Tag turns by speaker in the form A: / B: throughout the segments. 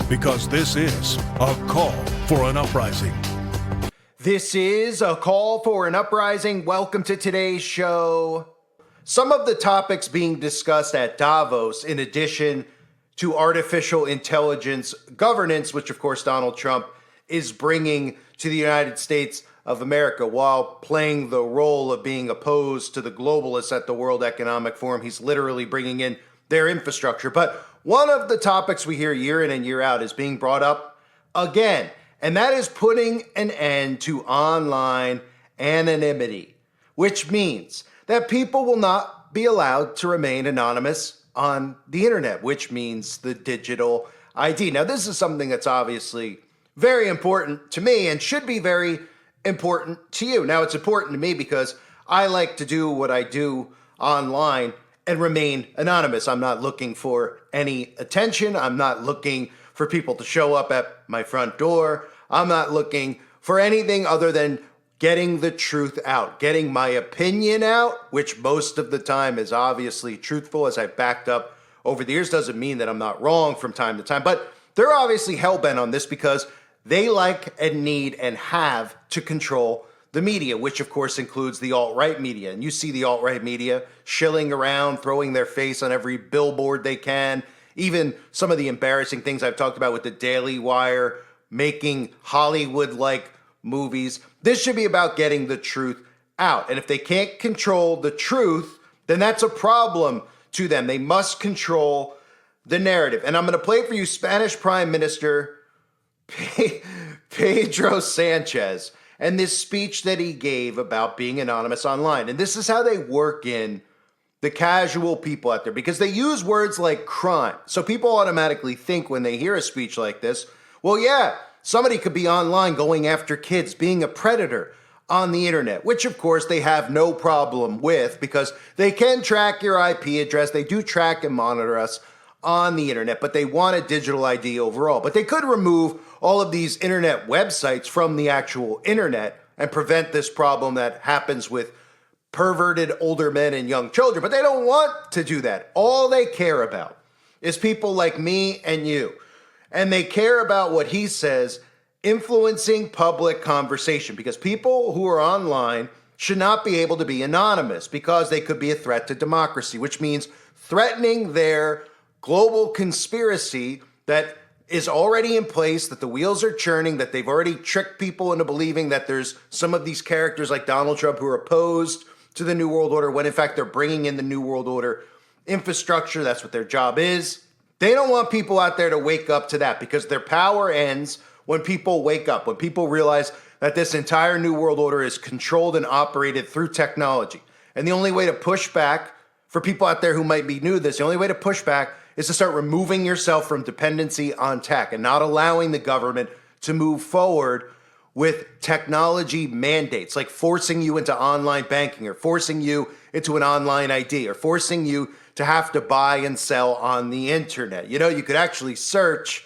A: because this is a call for an uprising.
B: This is a call for an uprising. Welcome to today's show. Some of the topics being discussed at Davos, in addition to artificial intelligence governance, which of course Donald Trump is bringing to the United States of America while playing the role of being opposed to the globalists at the World Economic Forum. He's literally bringing in their infrastructure. But one of the topics we hear year in and year out is being brought up again, and that is putting an end to online anonymity, which means that people will not be allowed to remain anonymous on the internet, which means the digital ID. Now, this is something that's obviously very important to me and should be very important to you. Now, it's important to me because I like to do what I do online and remain anonymous. I'm not looking for any attention. I'm not looking for people to show up at my front door. I'm not looking for anything other than getting the truth out, getting my opinion out, which most of the time is obviously truthful, as I've backed up over the years. Doesn't mean that I'm not wrong from time to time, but they're obviously hell-bent on this because they like and need and have to control the media, which of course includes the alt-right media. And you see the alt-right media shilling around, throwing their face on every billboard they can. Even some of the embarrassing things I've talked about with the Daily Wire, making Hollywood-like movies. This should be about getting the truth out. And if they can't control the truth, then that's a problem to them. They must control the narrative. And I'm going to play for you Spanish Prime Minister Pedro Sanchez and this speech that he gave about being anonymous online. And this is how they work in the casual people out there, because they use words like crime. So people automatically think when they hear a speech like this, well, yeah, somebody could be online going after kids, being a predator on the internet, which of course they have no problem with because they can track your IP address. They do track and monitor us on the internet, but they want a digital ID overall. But they could remove all of these internet websites from the actual internet and prevent this problem that happens with perverted older men and young children. But they don't want to do that. All they care about is people like me and you. And they care about what he says, influencing public conversation, because people who are online should not be able to be anonymous because they could be a threat to democracy, which means threatening their global conspiracy that is already in place, that the wheels are churning, that they've already tricked people into believing that there's some of these characters like Donald Trump who are opposed to the New World Order, when in fact they're bringing in the New World Order infrastructure. That's what their job is. They don't want people out there to wake up to that because their power ends when people wake up, when people realize that this entire New World Order is controlled and operated through technology. And the only way to push back, for people out there who might be new to this, the only way to push back is to start removing yourself from dependency on tech and not allowing the government to move forward with technology mandates, like forcing you into online banking or forcing you into an online ID or forcing you to have to buy and sell on the internet. You know, you could actually search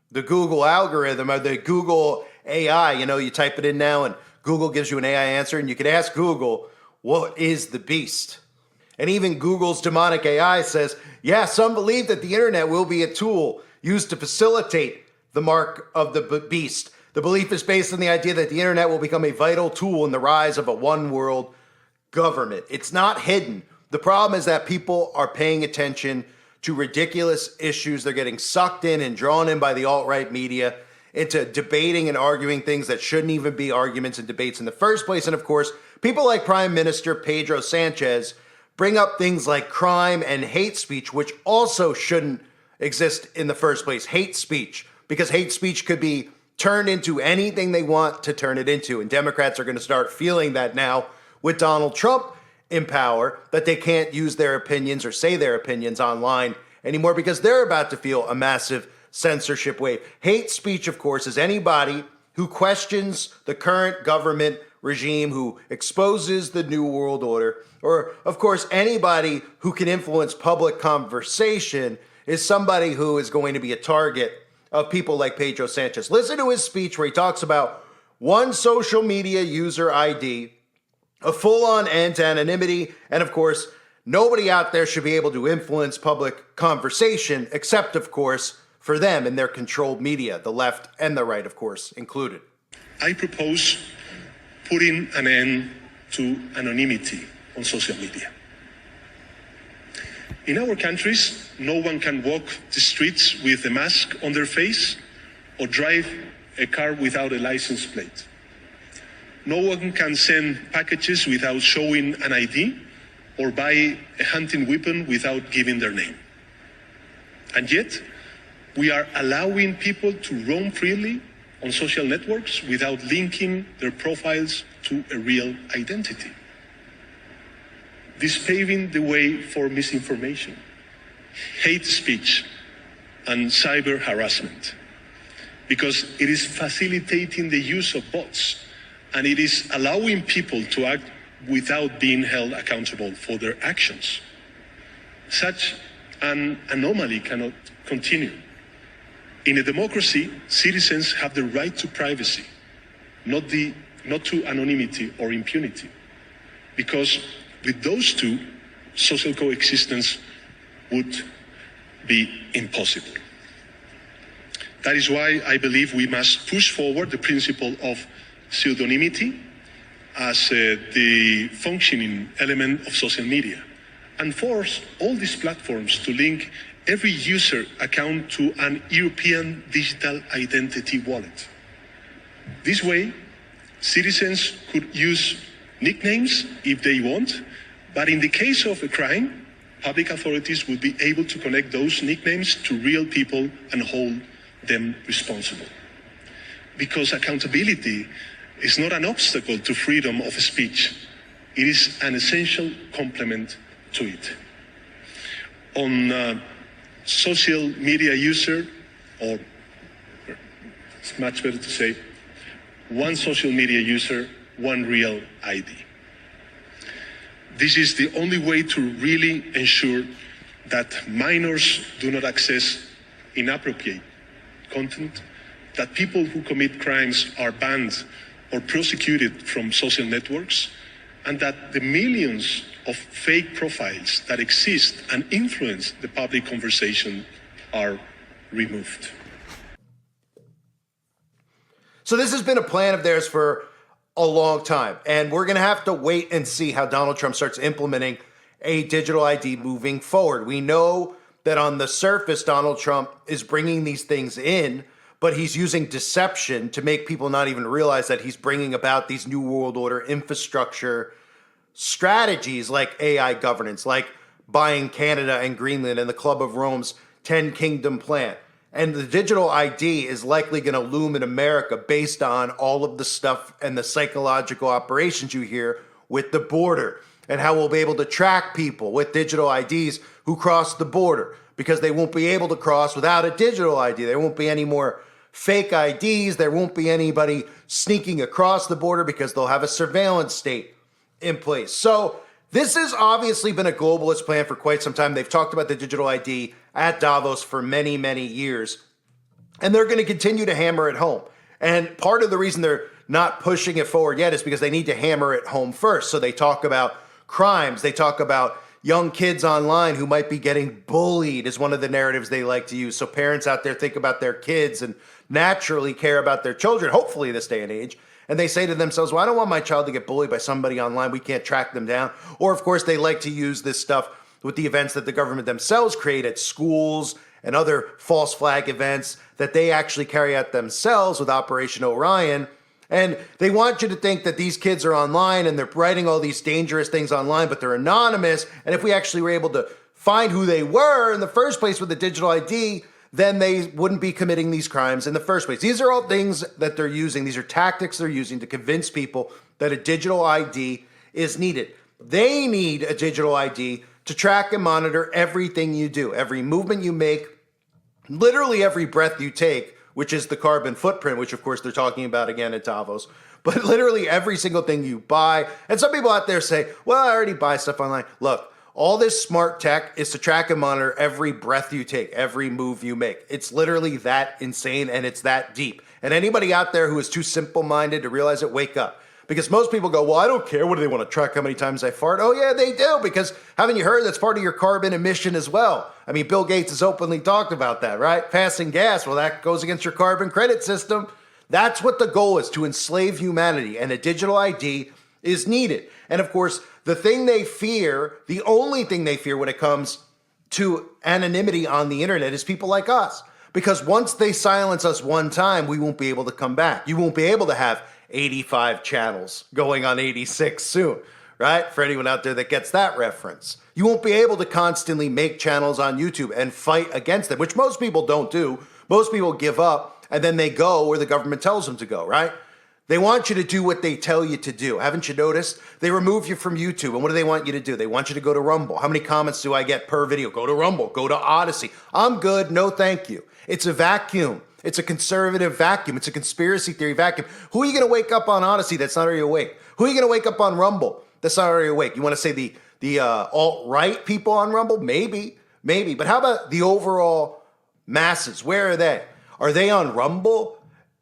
B: the Google algorithm or the Google AI. You know, you type it in now and Google gives you an AI answer, and you could ask Google, what is the beast? And even Google's demonic AI says, yeah, some believe that the internet will be a tool used to facilitate the mark of the beast. The belief is based on the idea that the internet will become a vital tool in the rise of a one world government. It's not hidden. The problem is that people are paying attention to ridiculous issues. They're getting sucked in and drawn in by the alt-right media into debating and arguing things that shouldn't even be arguments and debates in the first place. And of course, people like Prime Minister Pedro Sanchez bring up things like crime and hate speech, which also shouldn't exist in the first place. Hate speech, because hate speech could be turned into anything they want to turn it into. And Democrats are going to start feeling that now with Donald Trump in power, that they can't use their opinions or say their opinions online anymore because they're about to feel a massive censorship wave. Hate speech, of course, is anybody who questions the current government regime, who exposes the New World Order, or, of course, anybody who can influence public conversation is somebody who is going to be a target of people like Pedro Sanchez. Listen to his speech where he talks about one social media user ID, a full-on end to anonymity, and of course, nobody out there should be able to influence public conversation, except, of course, for them and their controlled media, the left and the right, of course, included.
C: I propose putting an end to anonymity on social media. In our countries, no one can walk the streets with a mask on their face or drive a car without a license plate. No one can send packages without showing an ID or buy a hunting weapon without giving their name. And yet, we are allowing people to roam freely on social networks without linking their profiles to a real identity. This paving the way for misinformation, hate speech, and cyber harassment, because it is facilitating the use of bots and it is allowing people to act without being held accountable for their actions. Such an anomaly cannot continue. In a democracy, citizens have the right to privacy, not to anonymity or impunity, because with those two, social coexistence would be impossible. That is why I believe we must push forward the principle of pseudonymity as the functioning element of social media and force all these platforms to link every user account to an European digital identity wallet. This way, citizens could use nicknames if they want, but in the case of a crime, public authorities would be able to connect those nicknames to real people and hold them responsible. Because accountability is not an obstacle to freedom of speech. It is an essential complement to it. On social media user, or it's much better to say, one social media user, one real ID. This is the only way to really ensure that minors do not access inappropriate content, that people who commit crimes are banned or prosecuted from social networks, and that the millions of fake profiles that exist and influence the public conversation are removed.
B: So this has been a plan of theirs for a long time, and we're going to have to wait and see how Donald Trump starts implementing a digital ID moving forward. We know that on the surface, Donald Trump is bringing these things in, but he's using deception to make people not even realize that he's bringing about these new world order infrastructure strategies like AI governance, like buying Canada and Greenland and the Club of Rome's 10 Kingdom plan. And the digital ID is likely going to loom in America based on all of the stuff and the psychological operations you hear with the border and how we'll be able to track people with digital IDs who cross the border because they won't be able to cross without a digital ID. There won't be any more fake IDs. There won't be anybody sneaking across the border because they'll have a surveillance state in place. So this has obviously been a globalist plan for quite some time. They've talked about the digital ID at Davos for many, many years, and they're going to continue to hammer it home. And part of the reason they're not pushing it forward yet is because they need to hammer it home first. So they talk about crimes. They talk about young kids online who might be getting bullied is one of the narratives they like to use. So parents out there think about their kids and naturally care about their children, hopefully this day and age. And they say to themselves, well, I don't want my child to get bullied by somebody online. We can't track them down. Or, of course, they like to use this stuff with the events that the government themselves create at schools and other false flag events that they actually carry out themselves with Operation Orion. And they want you to think that these kids are online and they're writing all these dangerous things online, but they're anonymous. And if we actually were able to find who they were in the first place with the digital ID, then they wouldn't be committing these crimes in the first place. These are all things that they're using. These are tactics they're using to convince people that a digital ID is needed. They need a digital ID to track and monitor everything you do, every movement you make, literally every breath you take, which is the carbon footprint, which of course they're talking about again at Davos, but literally every single thing you buy. And some people out there say, well, I already buy stuff online. Look, all this smart tech is to track and monitor every breath you take, every move you make. It's literally that insane and it's that deep. And anybody out there who is too simple-minded to realize it, wake up. Because most people go, well, I don't care. What do they want to track how many times I fart? Oh, yeah, they do. Because haven't you heard that's part of your carbon emission as well? I mean, Bill Gates has openly talked about that, right? Passing gas, well, that goes against your carbon credit system. That's what the goal is, to enslave humanity. And a digital ID is needed. And of course, the thing they fear, the only thing they fear when it comes to anonymity on the internet is people like us. Because once they silence us one time, we won't be able to come back. You won't be able to have 85 channels going on 86 soon, right? For anyone out there that gets that reference. You won't be able to constantly make channels on YouTube and fight against them, which most people don't do. Most people give up and then they go where the government tells them to go, right? They want you to do what they tell you to do. Haven't you noticed? They remove you from YouTube. And what do they want you to do? They want you to go to Rumble. How many comments do I get per video? Go to Rumble. Go to Odyssey. I'm good. No, thank you. It's a vacuum. It's a conservative vacuum. It's a conspiracy theory vacuum. Who are you going to wake up on Odyssey that's not already awake? Who are you going to wake up on Rumble that's not already awake? You want to say the alt-right people on Rumble? Maybe. But how about the overall masses? Where are they? Are they on Rumble?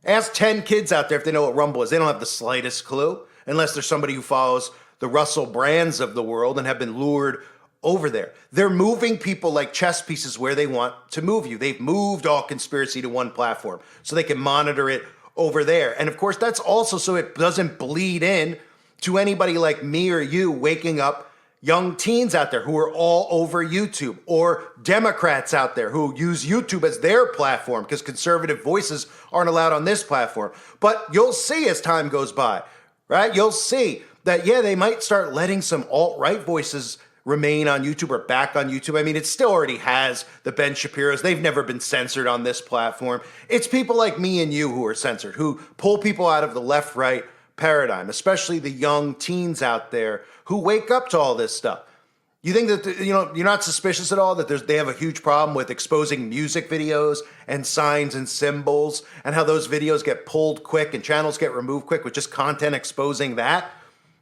B: Ask 10 kids out there if they know what Rumble is. They don't have the slightest clue, unless there's somebody who follows the Russell Brands of the world and have been lured over there. They're moving people like chess pieces where they want to move you. They've moved all conspiracy to one platform so they can monitor it over there. And of course, that's also so it doesn't bleed in to anybody like me or you waking up young teens out there who are all over YouTube, or Democrats out there who use YouTube as their platform because conservative voices aren't allowed on this platform. But you'll see as time goes by, right? You'll see that, yeah, they might start letting some alt-right voices remain on YouTube or back on YouTube. I mean, it still already has the Ben Shapiro's. They've never been censored on this platform. It's people like me and you who are censored, who pull people out of the left-right paradigm, especially the young teens out there who wake up to all this stuff. You think that, you're not suspicious at all that they have a huge problem with exposing music videos and signs and symbols, and how those videos get pulled quick and channels get removed quick with just content exposing that,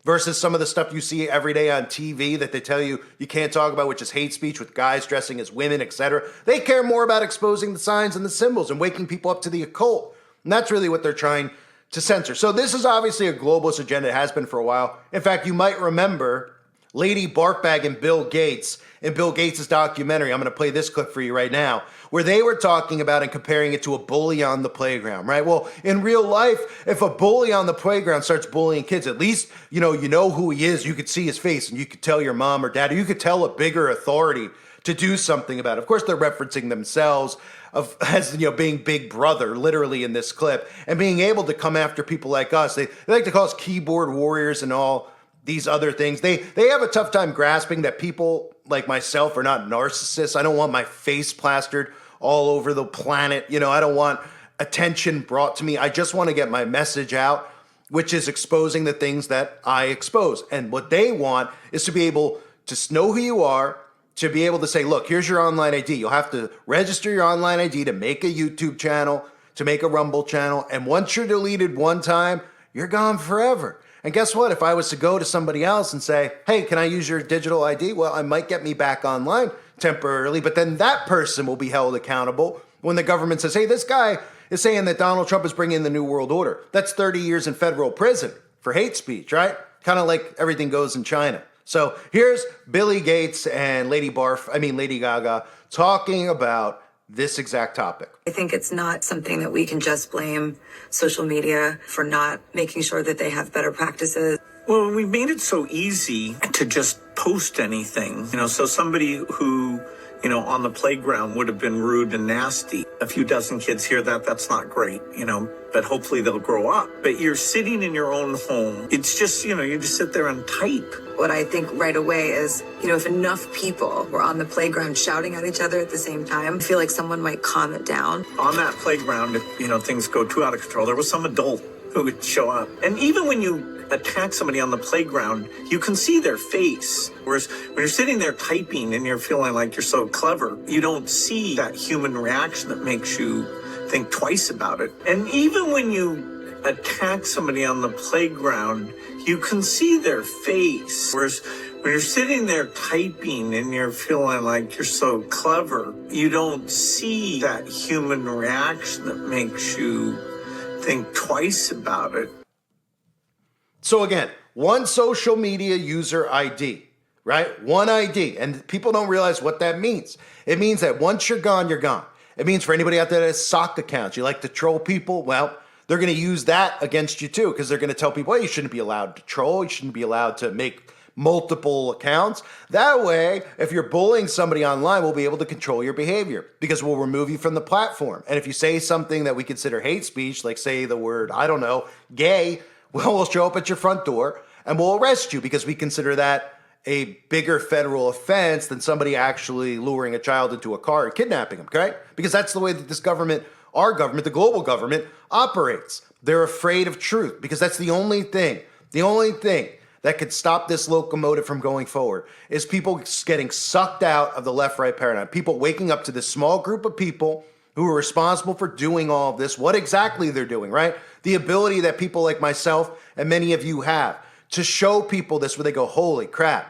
B: versus some of the stuff you see every day on TV that they tell you can't talk about, which is hate speech with guys dressing as women, etc. They care more about exposing the signs and the symbols and waking people up to the occult. And that's really what they're trying to censor. So this is obviously a globalist agenda. It has been for a while. In fact, you might remember Lady Barkbag and Bill Gates in Bill Gates' documentary. I'm going to play this clip for you right now, where they were talking about and comparing it to a bully on the playground, right? Well, in real life, if a bully on the playground starts bullying kids, at least, you know who he is. You could see his face and you could tell your mom or dad, or you could tell a bigger authority to do something about it. Of course, they're referencing themselves as being Big Brother, literally in this clip, and being able to come after people like us. They like to call us keyboard warriors and all these other things. They have a tough time grasping that people like myself are not narcissists. I don't want my face plastered all over the planet. I don't want attention brought to me. I just want to get my message out, which is exposing the things that I expose. And what they want is to be able to know who you are, to be able to say, look, here's your online ID. You'll have to register your online ID to make a YouTube channel, to make a Rumble channel. And once you're deleted one time, you're gone forever. And guess what? If I was to go to somebody else and say, hey, can I use your digital ID? Well, I might get me back online temporarily, but then that person will be held accountable when the government says, hey, this guy is saying that Donald Trump is bringing in the New World Order. That's 30 years in federal prison for hate speech, right? Kind of like everything goes in China. So here's Billy Gates and Lady Gaga talking about this exact topic.
D: I think it's not something that we can just blame social media for not making sure that they have better practices.
E: Well, we made it so easy to just post anything, so somebody who, on the playground would have been rude and nasty. A few dozen kids hear that, that's not great, but hopefully they'll grow up. But you're sitting in your own home. It's just, you just sit there and type.
D: What I think right away is, if enough people were on the playground shouting at each other at the same time, I feel like someone might calm it down.
E: On that playground, if, things go too out of control, there was some adult who would show up. And even when you attack somebody on the playground, you can see their face. Whereas when you're sitting there typing and you're feeling like you're so clever, you don't see that human reaction that makes you think twice about it. And even when you attack somebody on the playground, you can see their face. Whereas when you're sitting there typing and you're feeling like you're so clever, you don't see that human reaction that makes you think twice about it.
B: So again, one social media user ID, right? One ID. And people don't realize what that means. It means that once you're gone, you're gone. It means for anybody out there that has sock accounts, you like to troll people, well, they're going to use that against you too, because they're going to tell people, hey, you shouldn't be allowed to troll. You shouldn't be allowed to make multiple accounts. That way, if you're bullying somebody online, we'll be able to control your behavior because we'll remove you from the platform. And if you say something that we consider hate speech, like say the word, I don't know, gay, well, we'll show up at your front door and we'll arrest you because we consider that a bigger federal offense than somebody actually luring a child into a car and kidnapping them, okay? Because that's the way that this government, our government, the global government, operates. They're afraid of truth because that's the only thing that could stop this locomotive from going forward is people getting sucked out of the left-right paradigm. People waking up to this small group of people who are responsible for doing all of this, what exactly they're doing, right? The ability that people like myself and many of you have to show people this where they go, holy crap,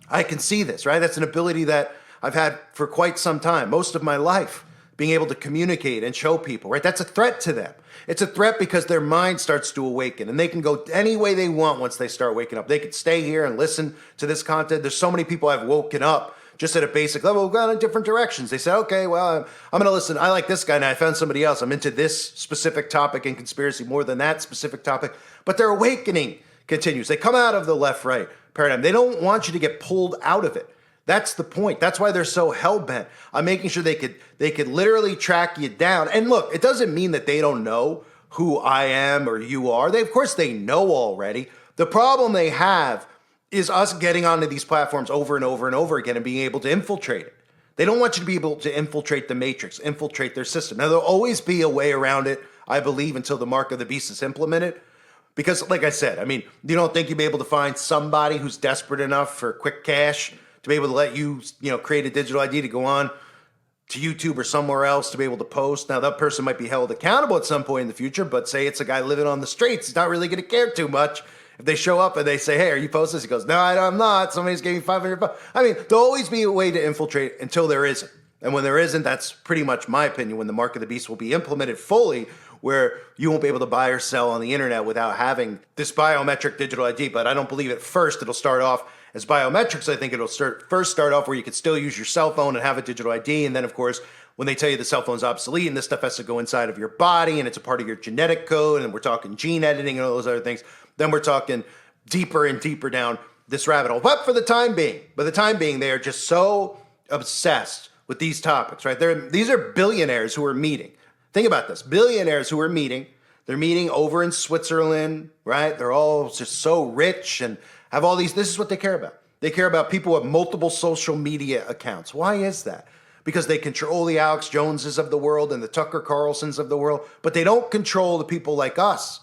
B: I can see this, right? That's an ability that I've had for quite some time, most of my life, being able to communicate and show people, right? That's a threat to them. It's a threat because their mind starts to awaken and they can go any way they want once they start waking up. They can stay here and listen to this content. There's so many people I've woken up just at a basic level, gone in different directions. They say, okay, well, I'm going to listen. I like this guy now. I found somebody else. I'm into this specific topic and conspiracy more than that specific topic. But their awakening continues. They come out of the left-right paradigm. They don't want you to get pulled out of it. That's the point. That's why they're so hell-bent on making sure they could literally track you down. And look, it doesn't mean that they don't know who I am or you are. Of course they know already. The problem they have is us getting onto these platforms over and over and over again and being able to infiltrate it. They don't want you to be able to infiltrate the matrix, infiltrate their system. Now, there'll always be a way around it, I believe, until the mark of the beast is implemented. Because, like I said, I mean, you don't think you'll be able to find somebody who's desperate enough for quick cash to be able to let you, create a digital ID to go on to YouTube or somewhere else to be able to post. Now, that person might be held accountable at some point in the future, but say it's a guy living on the streets. He's not really going to care too much if they show up and they say, hey, are you posting this? He goes, no, I'm not. Somebody's giving me $500. I mean, there'll always be a way to infiltrate until there isn't. And when there isn't, that's pretty much my opinion, when the mark of the beast will be implemented fully, where you won't be able to buy or sell on the internet without having this biometric digital ID. But I don't believe at first it'll start off as biometrics. I think it'll first start off where you could still use your cell phone and have a digital ID. And then, of course, when they tell you the cell phone's obsolete and this stuff has to go inside of your body and it's a part of your genetic code, and we're talking gene editing and all those other things, then we're talking deeper and deeper down this rabbit hole. But for the time being, they are just so obsessed with these topics, right? These are billionaires who are meeting. Think about this. Billionaires who are meeting. They're meeting over in Switzerland, right? They're all just so rich and have all these. This is what they care about. They care about people with multiple social media accounts. Why is that? Because they control the Alex Joneses of the world and the Tucker Carlsons of the world, but they don't control the people like us.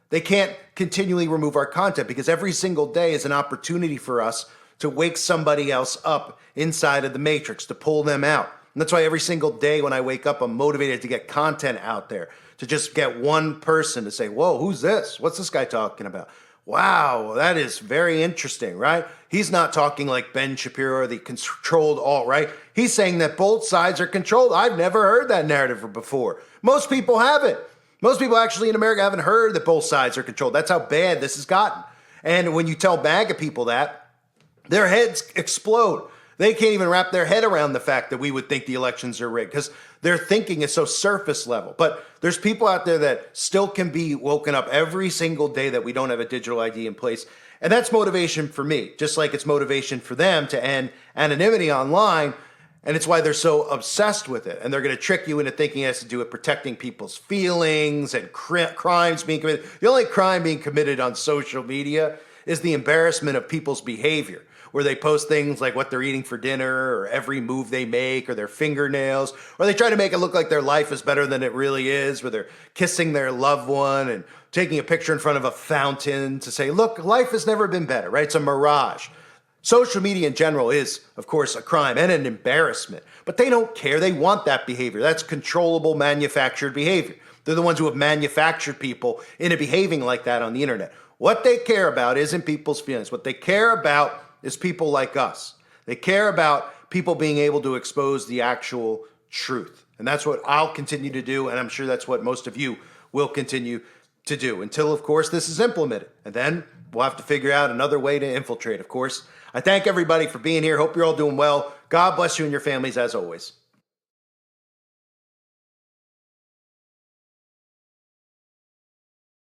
B: They can't continually remove our content because every single day is an opportunity for us to wake somebody else up inside of the matrix, to pull them out. And that's why every single day when I wake up, I'm motivated to get content out there, to just get one person to say, whoa, who's this? What's this guy talking about? Wow, that is very interesting, right? He's not talking like Ben Shapiro or the controlled alt-right. He's saying that both sides are controlled. I've never heard that narrative before. Most people haven't. Most people actually in America haven't heard that both sides are controlled. That's how bad this has gotten. And when you tell MAGA people that, their heads explode. They can't even wrap their head around the fact that we would think the elections are rigged because their thinking is so surface level. But there's people out there that still can be woken up every single day that we don't have a digital ID in place. And that's motivation for me, just like it's motivation for them to end anonymity online. And it's why they're so obsessed with it. And they're going to trick you into thinking it has to do with protecting people's feelings and crimes being committed. The only crime being committed on social media is the embarrassment of people's behavior, where they post things like what they're eating for dinner or every move they make or their fingernails, or they try to make it look like their life is better than it really is, where they're kissing their loved one and taking a picture in front of a fountain to say, look, life has never been better, right? It's a mirage. Social media in general is, of course, a crime and an embarrassment, but they don't care. They want that behavior. That's controllable, manufactured behavior. They're the ones who have manufactured people into behaving like that on the internet. What they care about isn't people's feelings. What they care about is people like us. They care about people being able to expose the actual truth. And that's what I'll continue to do, and I'm sure that's what most of you will continue to do until, of course, this is implemented. And then we'll have to figure out another way to infiltrate, of course. I thank everybody for being here. Hope you're all doing well. God bless you and your families as always.